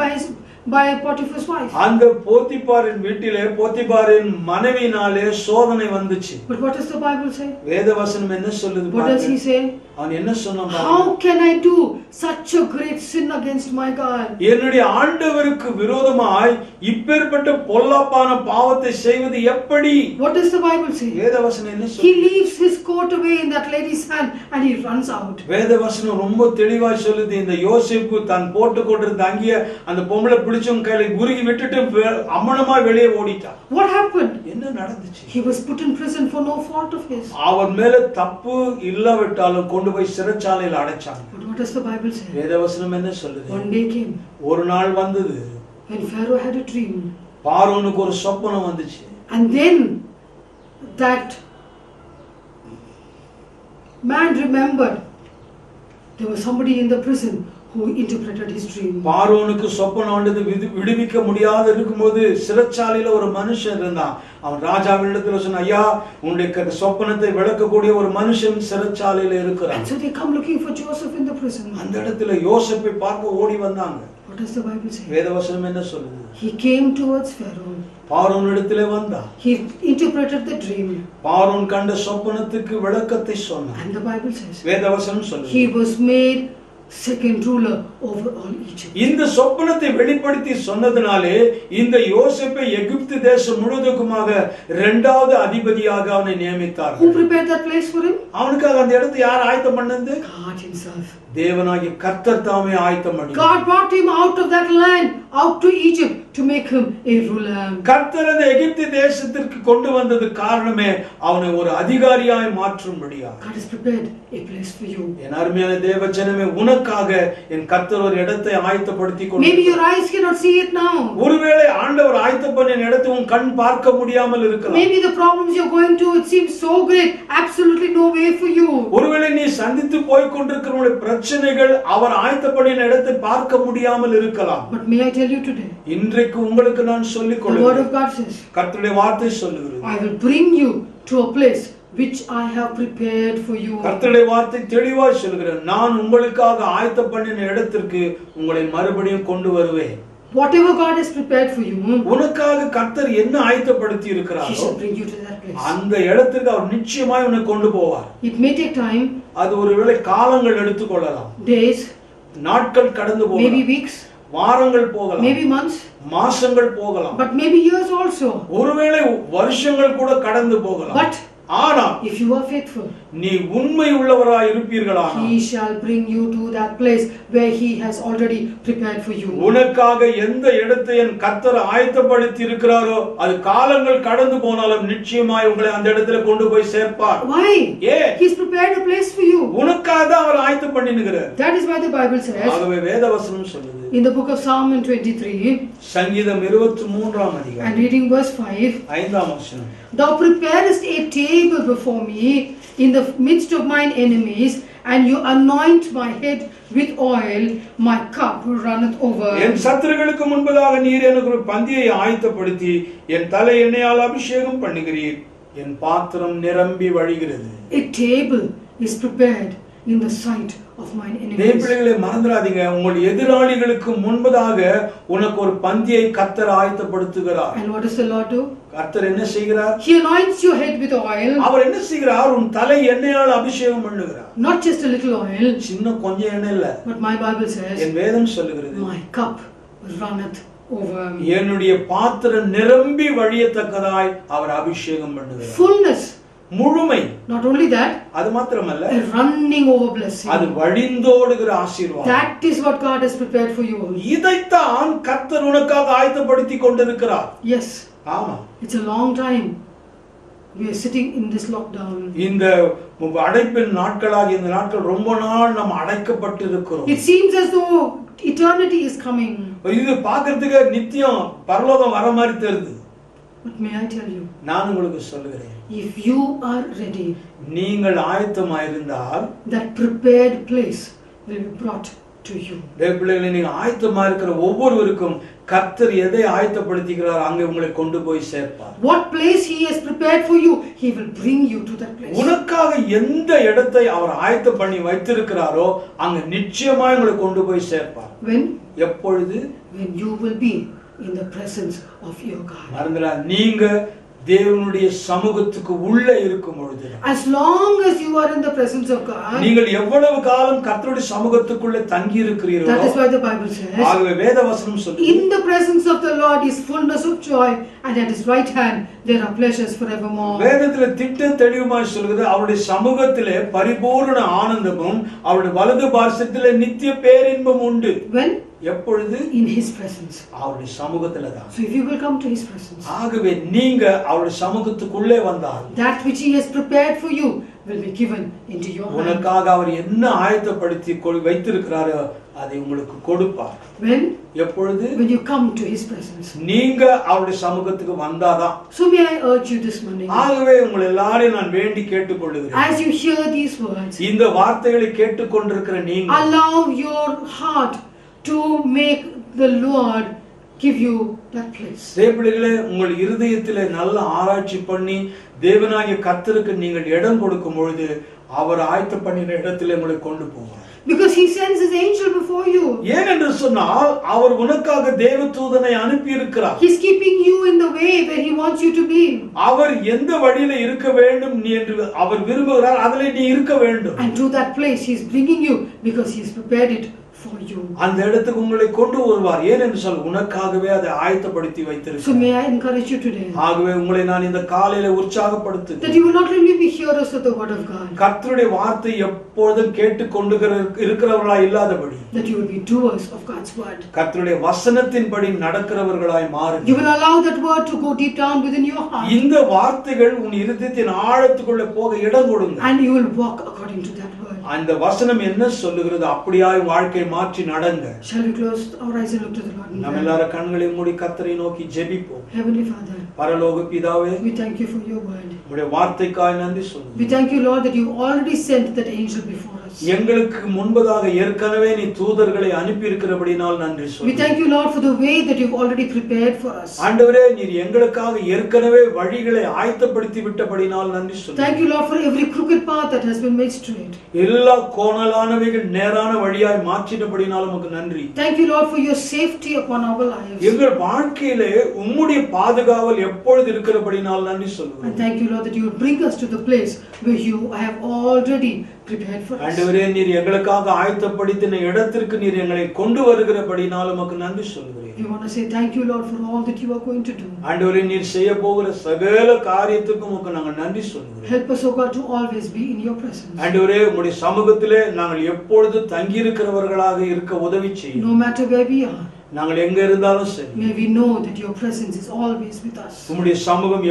by Potiphar's wife. அந்த போத்திபாரின் வீட்டிலே போத்திபாரின் மனைவியினாலே சோதனை வந்துச்சு. But what does the Bible say? வேதவசனம் என்ன சொல்லுது? What does he say? அவன் என்ன சொன்னான்? How can I do such a great sin against my God? என்னுடைய ஆண்டவருக்கு விரோதமாய் இப்பேற்பட்ட பொல்லாப்பான பாவத்தை செய்வது எப்படி? What does the Bible say? வேதவசனம் என்ன He சொல்லுது? leaves his coat away in that lady's hand and he runs out. வேதவசனம் ரொம்ப தெளிவாய் சொல்லுது, இந்த யோசேப்பு தான் போட்டு கொண்டிருந்த அங்கிய அந்த பொம்பளை பிடிச்சவங்க கையில உருகி விட்டுட்டு அம்மனமா வெளியே ஓடிட்டான். What happened? என்ன நடந்துச்சு? He was put in prison for no fault of his. அவன் மேல தப்பு இல்லாவிட்டாலும் கொண்டு போய் சிறைச்சாலையில் அடைச்சாங்க. But what does the Bible say? வேதவசனம் என்ன சொல்லுது? One day came ஒரு நாள் வந்தது, when Pharaoh had a dream. பார்வோனுக்கு ஒரு சொப்பனம் வந்துச்சு. And then that man remembered there was somebody in the prison who interpreted his dream. பார்வோனுக்கு சொப்பனம் வந்தது, விடுவிக்க முடியாத இருக்கும்போது சிறைச்சாலையில ஒரு மனுஷன் இருந்தான். அவன் ராஜாவினிடத்துல சொன்னான், ஐயா, உன்னுடைய சொப்பனத்தை விளக்கக்கூடிய ஒரு மனுஷன் சிறைச்சாலையில இருக்கிறான். And so they come looking for Joseph in the prison. அந்த இடத்துல யோசேப்பை பார்க்க ஓடி வந்தாங்க. What does the Bible say? வேதவசனம் என்ன சொல்லுது? He came towards Pharaoh. பார்வோன் இடத்திலே வந்தான். He interpreted the dream. பார்வோன் கண்ட சொப்பனத்துக்கு விளக்கத்தை சொன்னான். And the Bible says வேதவசனம் சொல்லுது, he was made second ruler over all Egypt. இந்த சொப்பனத்தை வெளிப்படுத்தி சொன்னதினாலே இந்த யோசேப்பை எகிப்து தேசம் முழுவதுக்குமாக இரண்டாவது அதிபதியாக அவனை நியமித்தார். Who prepared that place for him? அவனுக்காக அந்த இடத்தை யார் ஆயத்தம் பண்ணது? God himself. தேவனாகிய கர்த்தர் தாமே ஆயத்தம் பண்ணி God brought him out of that land, out to Egypt, to make him a ruler. கர்த்தர் அந்த எகிப்து தேசத்திற்கு கொண்டு வந்தது காரணமே அவனை ஒரு அதிகாரியாய் மாற்றும்படியா. God has prepared a place for you. என் அருமையான தேவ ஜனமே, உனக்காக என் கர்த்தர் ஒரு இடத்தை ஆயத்தப்படுத்தி Maybe your eyes cannot see it now. ஒருவேளை ஆண்டவர் ஆயத்தம் பண்ணின இடத்தை உன் கண் பார்க்க முடியாமல் இருக்கலாம். Maybe the problems you're going through, it seems so great, absolutely no way for you. ஒருவேளை நீ சந்தித்து போய் கொண்டிருக்கிற பிரச்சனைகள் அவர் ஆயத்தம் பண்ணின இடத்தை பார்க்க முடியாமல் இருக்கலாம். But may I tell you today, இன்றைக்கு உங்களுக்கு நான் சொல்லிக் the word of கொள்கிறேன், God says, கர்த்தருடைய வார்த்தை சொல்லுகிறது, I will bring you to a place which I have prepared for you. கர்த்தருடைய வார்த்தை தெளிவாய் சொல்லுகிறேன், நான் உங்களுக்காக ஆயத்தம் பண்ணின இடத்திற்கு உங்களை மறுபடியும் கொண்டு வருவேன். Whatever God has prepared for you, உனக்காக கர்த்தர் என்ன ஆயத்தப்படுத்தி He இருக்கிறாரோ shall bring you to that place. அந்த இடத்திற்கு அவர் நிச்சயமாய் உன்னை கொண்டு போவார். It may take time, அது ஒருவேளை காலங்கள் எடுத்துக்கொள்ளலாம், days, நாட்கள் கடந்து maybe போகலாம், weeks, வாரங்கள் போகலாம், maybe months, மாசங்கள் போகலாம், but maybe years also. ஒருவேளை வருஷங்கள் கூட கடந்து போகலாம். But ஆனால் if you are faithful, நீ உண்மை உள்ளவராய் இருப்பீர்களானால் He shall bring you to that place where He has already prepared for you. உனக்காக எந்த இடத்தை என் கர்த்தர் ஆயத்தப்படுத்தி இருக்கிறாரோ அது காலங்கள் கடந்து போனாலும் நிச்சயமாய் உங்களை அந்த இடத்துல கொண்டு போய் சேர்ப்பார். Why? ஏன்? He's prepared a place for you. உனக்காக தான் அவர் ஆயத்தம் பண்ணினுகிறார். That is why the Bible says ஆகவே வேதவசனம் சொல்லுது, in the book of Psalm 23 சங்கீதம் 23ஆம் அதிகாரம் and reading verse 5, 5ஆம் வசனம், Thou preparest a table before me in the midst of mine enemies, and you anoint my head with oil, my cup runneth over. என் சத்துருக்களுக்கு முன்பதாக நீர் எனக்கு ஒரு பந்தியை ஆயத்தப்படுத்தி என் தலை எண்ணெயால் அபிஷேகம் பண்ணுகிறீர், என் பாத்திரம் நிரம்பி வழிகிறது. A table is prepared in the sight of mine enemies. தேவப்பிள்ளைகளை மறந்துடாதீங்க, உங்கள் எதிராளிகளுக்கு முன்பதாக உனக்கு ஒரு பந்தியை கர்த்தர் ஆயத்தப்படுத்துகிறார். And what does the Lord do? கர்த்தர் என்ன செய்கிறார்? He anoints your head with oil. அவர் என்ன செய்கிறார்? உன் தலை எண்ணெயால் அபிஷேகம் பண்ணுகிறார். Not just a little oil, சின்ன கொஞ்சம் எண்ணெய் இல்ல. but my Bible says, என் வேதம் சொல்லுகிறது, my cup runneth over. என்னுடைய பாத்திரம் நிரம்பி வழியத்தக்கதாய் அவர் அபிஷேகம் பண்ணுகிறார். Fullness. முழுமை. Not only that, அது மாத்திரமல்ல, a running over blessing. அது வழிந்தோடுகிற ஆசீர்வாதம். That is what God has prepared for you. இதைத்தான் கர்த்தர் உனக்காக ஆயத்தப்படுத்தி கொண்டிருக்கிறார். Yes. ஆமா. It's a long time. We are sitting in this lockdown. இந்த அடைப்பின் நாட்களாக இந்த நாட்கள் ரொம்ப நாள் நம்ம அடைக்கப்பட்டு இருக்கிறோம். It seems as though eternity is coming. இது பார்க்கிறதுக்கு நித்தியம் பரலோகம் வர மாதிரி தெரியுது. But may I tell you, நான் உங்களுக்கு சொல்லுகிறேன், if you are ready, நீங்கள் ஆயத்தமாயிருந்தால் that prepared place will be brought to you. தேவப்பிள்ளைகளே, நீங்க ஆயத்தமா இருக்கிற ஒவ்வொருவருக்கும் கர்த்தர் எதை ஆயத்தப்படுத்துகிறார் அங்கே உங்களை கொண்டு போய் சேர்ப்பார். What place He has prepared for you, He will bring you to that place. உனக்காக எந்த இடத்தை அவர் ஆயத்தம் பண்ணி வைத்திருக்கிறாரோ அங்க நிச்சயமாய் உங்களை கொண்டு போய் சேர்ப்பார். When? எப்பொழுது? When you will be in the presence of your God. மறந்துடா, நீங்க தேவனுடைய சமூகத்துக்கு உள்ள இருக்கும் பொழுது, As long as you are in the presence of God, நீங்கள் எவ்வளவு காலம் கர்த்தருடைய சமூகத்துக்குள்ளே தங்கி இருக்கிறீர்களோ, that is why the Bible says, ஆகவே வேதவசனம் சொல்லுது, in the presence of the Lord is fullness of joy, and at His right hand there are pleasures forevermore. வேதத்துல திட்ட தெளிவுமாய் சொல்கிறது, அவருடைய சமூகத்திலே பரிபூரண ஆனந்தமும் அவருடைய வலது பார்சத்திலே நித்திய பேரின்பம் உண்டு. When? எப்பொழுது? In His presence. அவருடைய சமூகத்துல தான். So if you will come to His presence, ஆகவே நீங்க அவருடைய சமூகத்துக்குள்ளே வந்தால் that which He has prepared for you will be given into your hand. உனக்காக அவர் என்ன ஆயத்தப்படுத்தி வைத்திருக்கிறாரோ அதை உங்களுக்கு கொடுப்பார். When? எப்பொழுது? When you come to His presence. நீங்க அவருடைய சமூகத்துக்கு வந்தாதான். So may I urge you this morning, ஆகவே உங்களை எல்லாரையும் நான் வேண்டி கேட்டுக்கொள்கிறேன், as you hear these words, இந்த வார்த்தைகளை கேட்டுக்கொண்டிருக்கிற நீங்க allow your heart to make the Lord give you that place. தேவப்பிள்ளைகளே, உங்கள் இருதயத்திலே நல்ல ஆராய்ச்சி பண்ணி தேவனாகிய கர்த்தருக்கு நீங்கள் இடம் கொடுக்கும் பொழுது அவர் ஆயத்தம் பண்ணின இடத்திலே உங்களை கொண்டு போவார். Because He sends His angel before you. ஏனென்று சொன்னால் அவர் உனக்காக தேவதூதனை அனுப்பி இருக்கிறார். He's keeping you in the way where He wants you to be. அவர் எந்த வழியில இருக்க வேண்டும் என்று அவர் விரும்புகிறார், அதிலே நீ இருக்க வேண்டும். And to that place He's bringing you because He's prepared it for you. அந்த இடத்துக்கு உங்களை கொண்டு வருவார். ஏனென்று சொல் உனக்காகவே அதை ஆயத்தப்படுத்தி So வைத்திருக்கிறார். may I encourage you today ஆகவே உங்களை நான் இந்த காலையில உற்சாகப்படுத்துகிறேன். that you will not only be hearers of the word of God, கர்த்தருடைய வார்த்தை எப்பொழுதும் கேட்டு கொண்டு இருக்கிறவர்களாய் இல்லாதபடி that you will be doers of God's word. கர்த்தருடைய வசனத்தின்படி நடக்கிறவர்களாய் You மாறுங்கள். will allow that word to go deep down within your heart, இந்த வார்த்தைகள் உன் இருதயத்தின் ஆழத்துக்குள்ள போக இடம் கொடுங்க. and you will walk according to that word. அந்த வசனம் என்ன சொல்லுகிறது அப்படியாய் வாழ்க்கை மாற்றி நடங்க. Shall we close our eyes and look to the Lord in நம்ம prayer? எல்லாரும் கண்களை மூடி கர்த்தரை நோக்கி ஜெபிப்போம். Heavenly Father, பரலோக பிதாவே, we thank you for your word. உம்முடைய வார்த்தைக்காய் நன்றி We சொல்லுகிறேன். thank you, Lord, that you already sent that angel before us. எங்களுக்கு முன்பதாக ஏற்கனவே நீ தூதர்களை அனுப்பி இருக்கிறபடினால் நன்றி We சொல்லுகிறேன். thank you, Lord, for the way that you've already prepared for us. ஆண்டவரே, நீர் எங்களுக்காக ஏற்கனவே வழிகளை ஆயத்தப்படுத்தி விட்டபடினால் நன்றி Thank சொல்லுகிறேன். you, Lord, for every crooked path that has been made straight. எல்லா கோணலானவைகள் நேரான வழியாய் மாற்றினபடினால் உமக்கு நன்றி. Thank you, Lord, for your safety upon our lives. எங்கள் வாழ்க்கையிலே உம்முடைய பாதுகாவல் எப்பொழுது இருக்கிறபடினால் நன்றி And சொல்லுகிறேன். thank you, Lord, that you will bring us to the place where you have already prepared for us. ஆண்டவரே, நீர் எங்களுக்காக ஆயத்தப்படுத்தின இடத்திற்கு நீர் எங்களை கொண்டு வருகிறபடினால் உமக்கு நன்றி சொல்கிறேன். We want to say thank you, Lord, for all that you are going to do. ஆண்டவரே, நீர் செய்ய போகிற சகல காரியத்துக்கும் உமக்கு நாங்கள் நன்றி சொல்கிறோம். Help us, O God, to always be in your presence. ஆண்டவரே, உம்முடைய சமூகத்திலே நாங்கள் எப்பொழுது தங்கி இருக்கிறவர்களாக இருக்க உதவி செய்யும். No matter where we are, நாங்கள் எங்க இருந்தாலும் சரி, may we know that your presence is always with us. உம்முடைய சமூகம்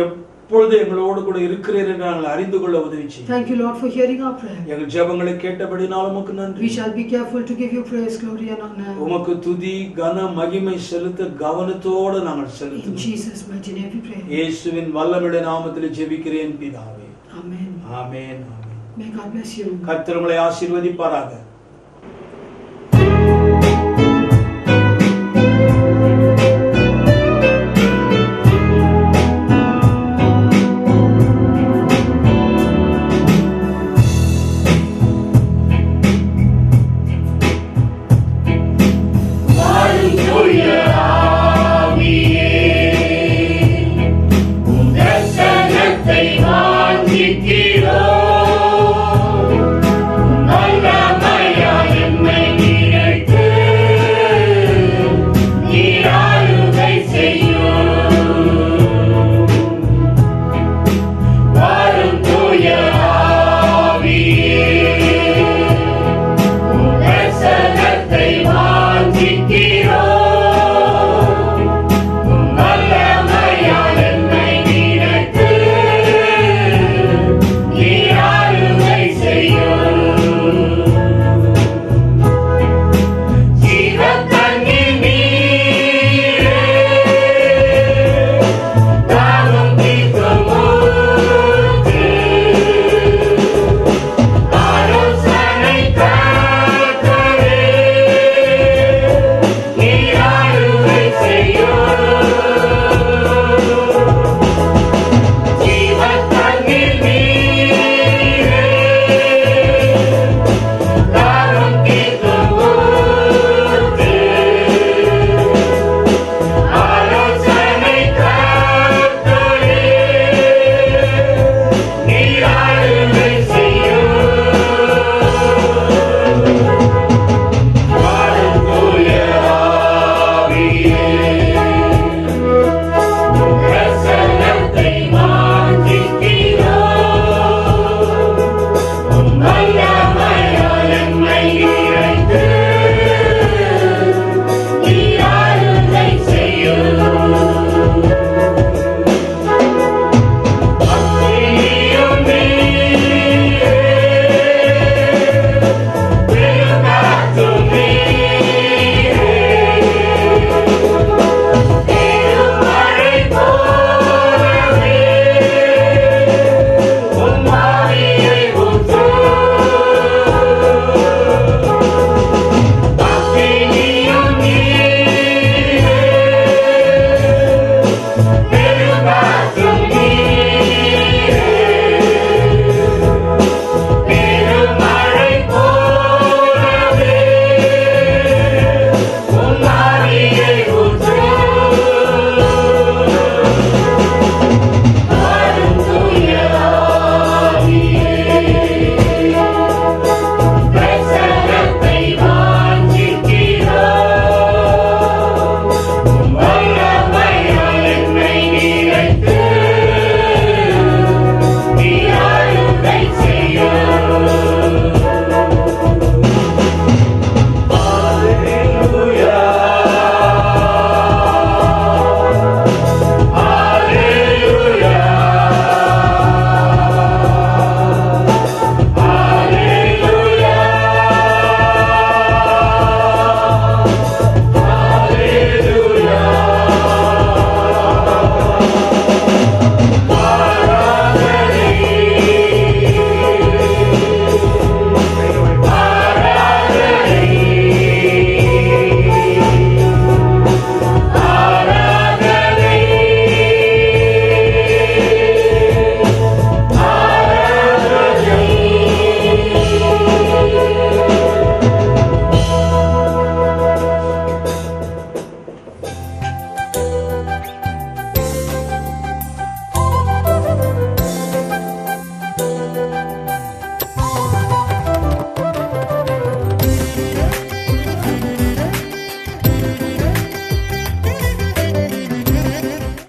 எப்பொழுது எங்களோடு கூட இருக்கிறீர் என்று நாங்கள் அறிந்து கொள்ள உதவி செய்யும். Thank you, Lord, for hearing our prayer. எங்கள் ஜெபங்களை கேட்டபடினால் உமக்கு நன்றி. We shall be careful to give you praise, glory, and honor. உமக்கு துதி கன மகிமை செலுத்த கவனத்தோடு நாங்கள் In செலுத்துவோம். Jesus' mighty name we pray. இயேசுவின் வல்லமையுள்ள நாமத்தில் ஜெபிக்கிறேன் பிதாவே. Amen. Amen. Amen. May God bless you. கர்த்தர் உங்களை ஆசீர்வதிப்பாராக.